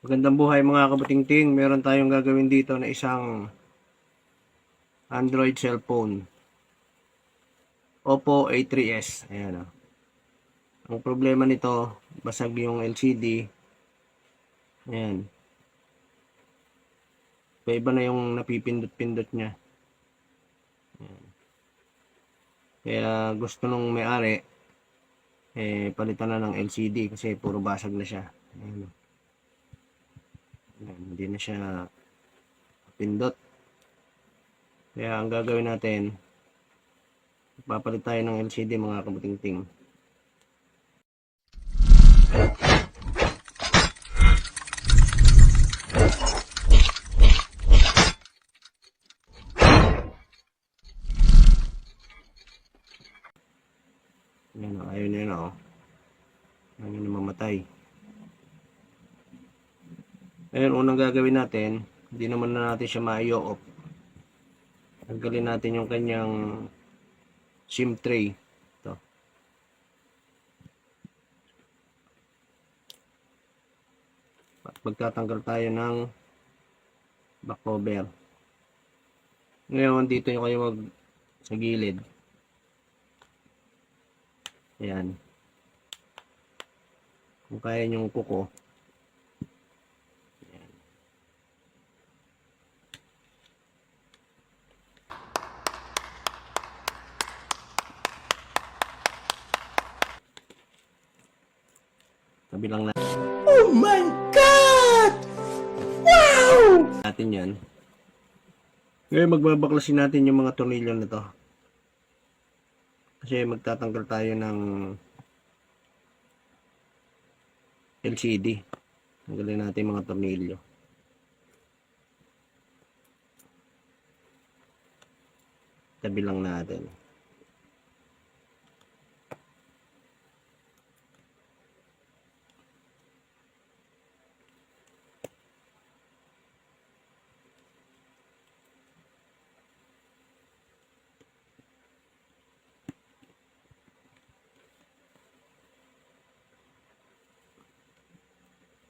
Magandang buhay mga kabutingting. Meron tayong gagawin dito na isang Android cellphone. Oppo A3s. Ayan o. Ang problema nito, basag yung LCD. Ayan. Iba na yung napipindot-pindot niya. Ayan. Kaya gusto nung may-ari, palitan na ng LCD kasi puro basag na siya. Ayan. Ayan. Hindi na siya pindot. Kaya ang gagawin natin, papalit tayo ng LCD mga kabutingting. Ayan o, ayun yun o. Ayun na mamatay. Ayun, unang gagawin natin, hindi naman na natin siya ma-i-off. Tanggalin natin yung kanyang SIM tray. Ito. At magtatanggal tayo ng back cover. Ngayon, dito nyo kayo sa gilid. Ayan. Kung kaya nyong kuko. Ayan. Kabilang na. Oh my God! Wow! Natin yan. Ngayon, magbabaklasin natin yung mga tornilyo na to. Kasi magtatanggal tayo ng LCD. Tanggalin natin yung mga tornilyo. Tabi lang natin.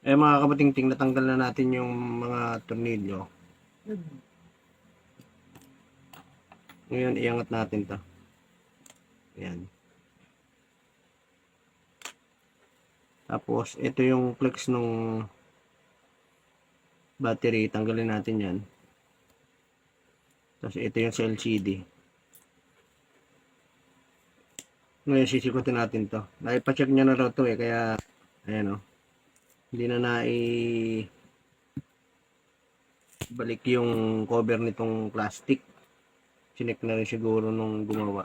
Mga kabatingting, natanggal na natin yung mga tornilyo. Ngayon, iangat natin to. Ayan. Tapos, ito yung flex nung battery. Tanggalin natin yan. Tapos, ito yung sa LCD. Ngayon, sisikutin natin to. Naipacheck niya na raw to kaya, ayan o. Hindi na balik yung cover nitong plastic. Sinek na rin siguro nung gumawa.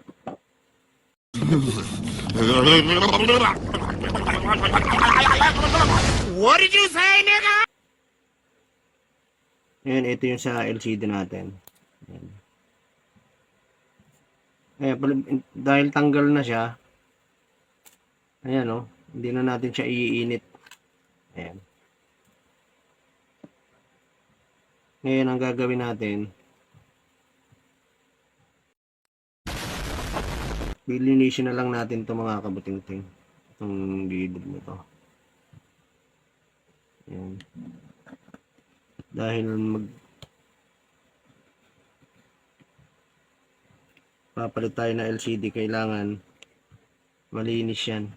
What did you say, nigga? Ayan, ito yung sa LCD natin. Ayan, dahil tanggal na siya, ayan o, hindi na natin siya iinit. Ayan. Ngayon, ang gagawin natin, lilinisin na lang natin ito mga kabutingting. Itong gilid mo to. Ayan. Dahil papalit tayo na LCD, kailangan malinis yan.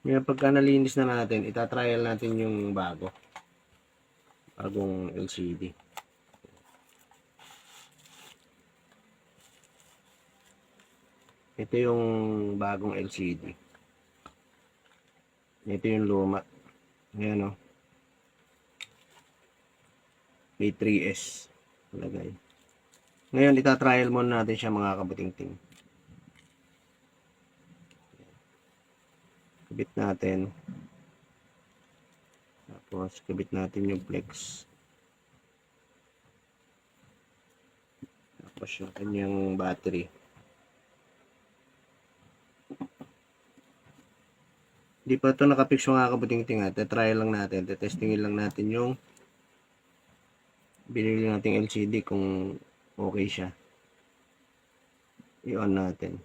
Ngayon, pagka nalinis na natin, itatrial natin yung bagong LCD. Ito yung bagong LCD. Ito yung luma. Ayan o. A3s. Lagay. Ngayon, itatrial muna natin siya mga kabutingting. Kabit natin. Tapos, kabit natin yung flex. Tapos, yung kanyang battery. Hindi pa ito nakapix mga kabutingting. Try lang natin. Testingin lang natin yung binili nating LCD kung okay siya. I-on natin.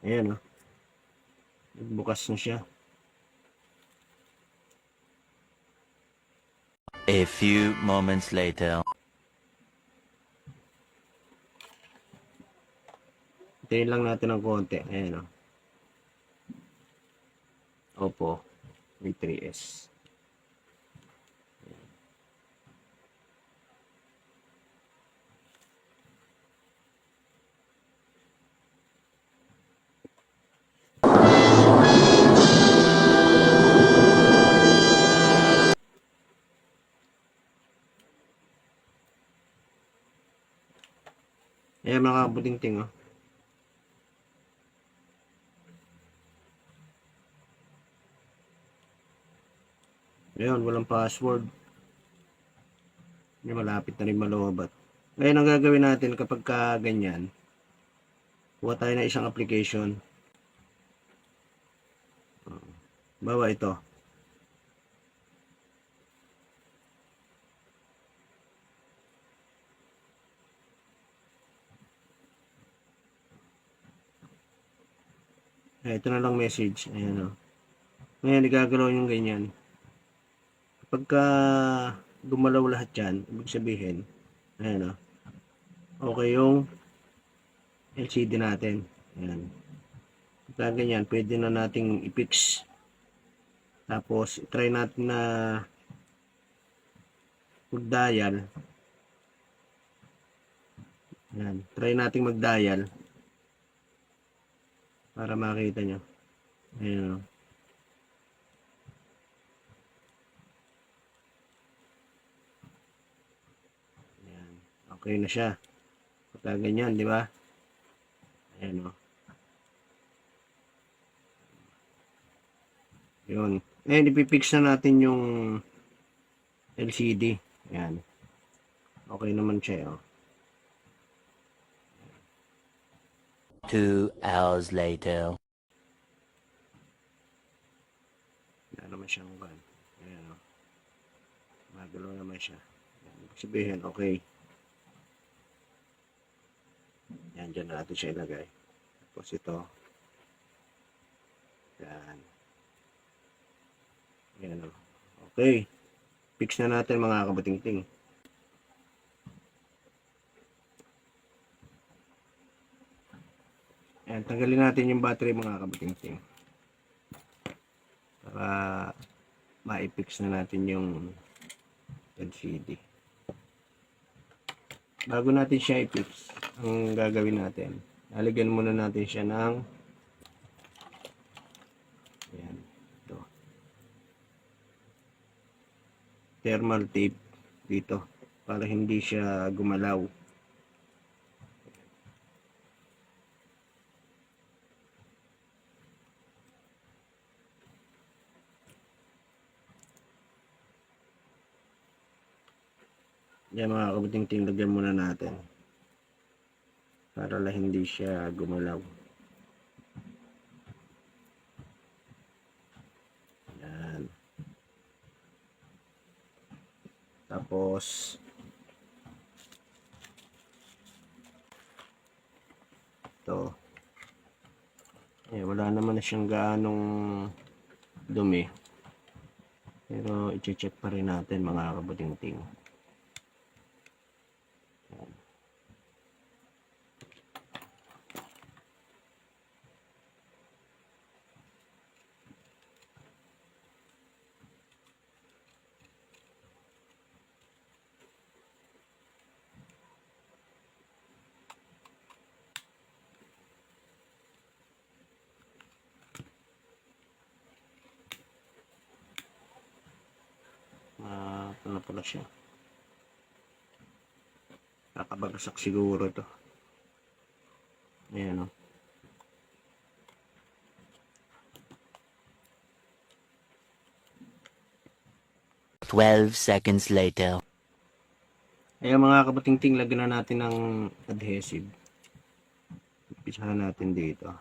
Ayan, oh. Bukas na siya. A few moments later. Hintayin lang natin ng konti. Ayan, oh. Oppo A3s. Ayan mga kabuting-ting, oh. Ayun, walang password. Hindi, malapit na rin malobat. Ngayon, ang gagawin natin kapag ganyan, kuha tayo ng isang application. Bawa ito. Ito na lang message. Ayan, oh. Ngayon, igagalaw yung ganyan. Kapag gumalaw lahat yan, ibig sabihin, ayan, oh. Okay yung LCD natin. Ayan. Kapag ganyan, pwede na nating i-fix. Tapos, try natin na mag-dial. Ayan. Try natin mag-dial para makita nyo. Ayan, oh. Ayan. Okay na siya. Kapag ganyan, di ba? Ayan, oh. Yun. Ngayon, ipipix na natin yung LCD. Ayan. Okay naman siya, oh. 2 hours later. Wala naman siyang gan. Ayan, oh. Magalaw naman siya. Ayan. Sabihin, okay. Yan, dyan natin siya ilagay. Tapos ito. Yan. Yan, oh. Okay. Fix na natin mga kabating-ting. Ayan, tanggalin natin yung battery mga kabating-ting. Para ma-fix na natin yung LCD. Bago natin siya i-fix, ang gagawin natin, lalagyan muna natin siya ng ayan, ito. Thermal tape dito para hindi siya gumalaw. Yan mga kabuting-ting, lagyan muna natin para lang hindi siya gumalaw. Yan. Tapos ito. Wala naman na siyang gaanong dumi. Pero i-check pa rin natin mga kabuting-ting. Ito na pala siya. Kakabagsak siguro to. Ayan, oh. Twelve seconds later. Ayan mga kabating-ting, lagyan na natin ng adhesive. Pisahan natin dito.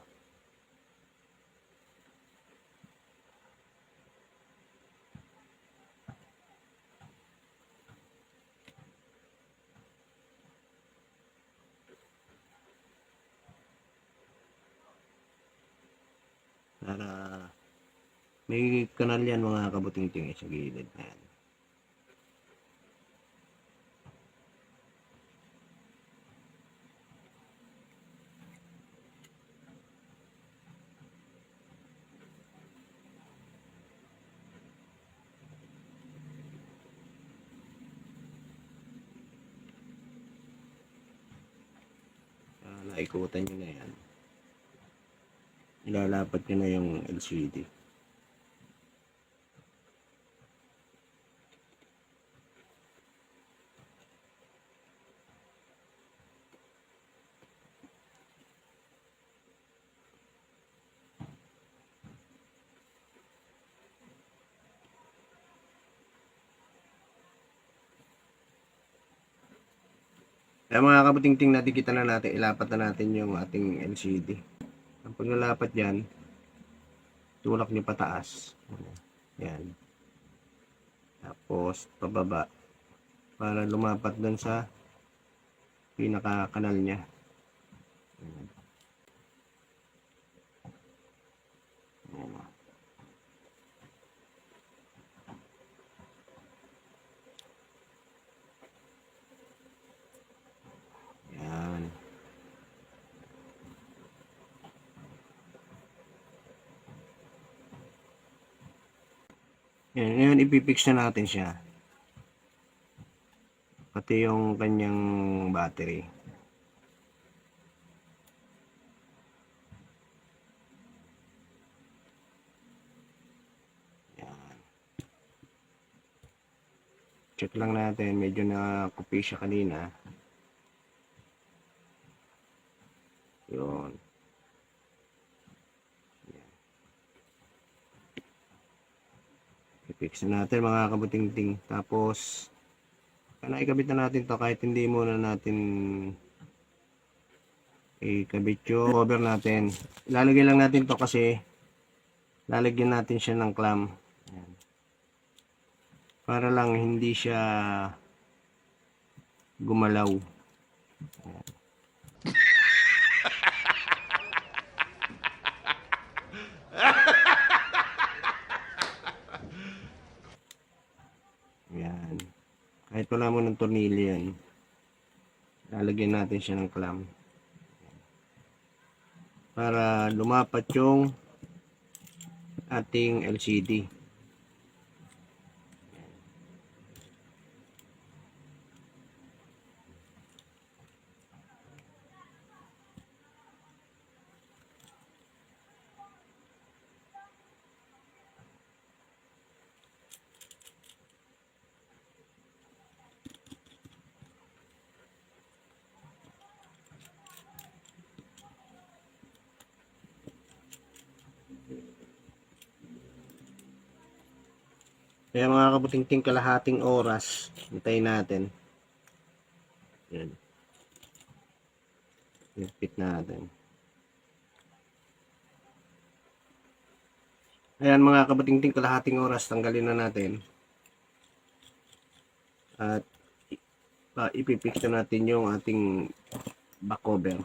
Para may kanal yan mga kabuting-ting sa gilid na yan. Naikutan nyo na yan. Ilalapat nyo na yung LCD. Kaya mga kabuting-ting, nadikita na natin, ilapat na natin yung ating LCD. Ang paglalapat yan, tulak nyo pataas. Yan. Tapos, pababa. Para lumapat dun sa pinaka-kanal niya. Yan. Yan. Yan. Ngayon, ipipix na natin siya. Pati yung kanyang battery. Yan. Check lang natin. Medyo na-copy siya kanina. Yun. Yan. I-fix na natin mga kabuting-ting. Tapos, ikabit na natin to kahit hindi muna natin ikabit yung cover natin. Ilalagay lang natin to kasi lalagyan natin siya ng clamp. Ayan. Para lang hindi siya gumalaw. Ayan. Ayan. Kahit wala mo ng tornilyo yan, lalagyan natin siya ng clamp para lumapat yung ating LCD. Kaya mga kabuting-ting, kalahating oras hintayin natin. Yan. Repeat natin. Ayan mga kabuting-ting, kalahating oras tanggalin na natin. At ipipix na natin yung ating back cover.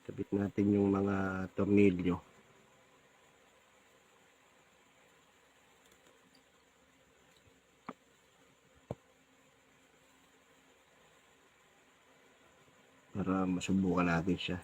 Kabit natin yung mga tornilyo. Para masubukan natin siya.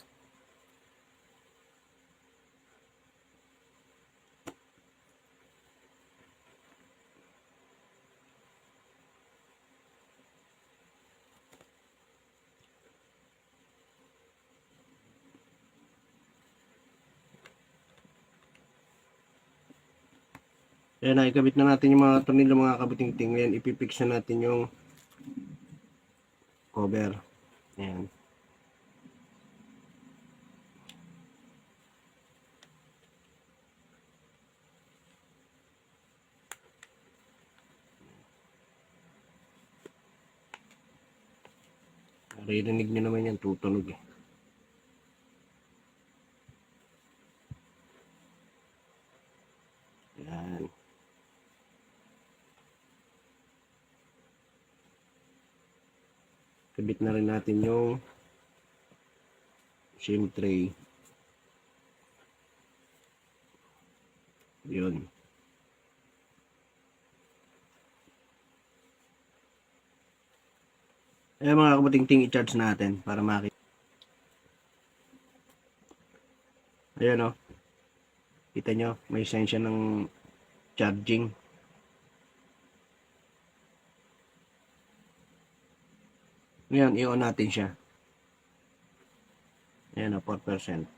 Ayan, nakikabit na natin yung mga tornilyo mga kabuting-ting. Ngayon, ipipix na natin yung cover. Ayan. Naririnig nyo naman yan, tutunog eh. Ayan. Kabit na rin natin yung SIM tray. Yun. Ayan mga kabuting-ting, i-charge natin para makita. Ayan o. Kita nyo, may sign siya ng charging. Ngayon, i-on natin siya. Ayan o, 4%.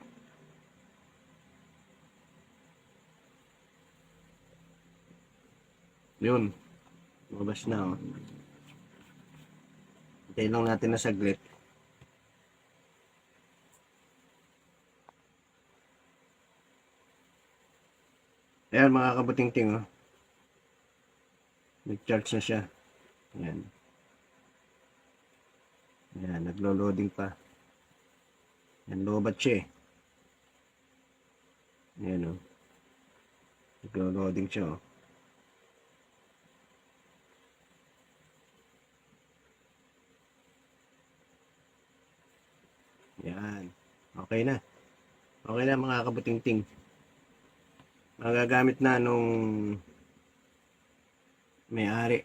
Yun. Lumabas na o. Hintayin lang natin na saglit. Ayan mga kabuting-ting oh. Nag-charge na siya. Ayan. Ayan, naglo-loading pa. Ayan, lobat siya eh. Ayan oh. Naglo-loading siya oh. Ayan. Okay na. Okay na mga kabuting-ting. Magagamit na nung may-ari.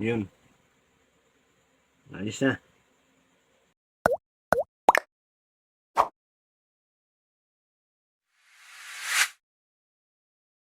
Yun. Ayos na.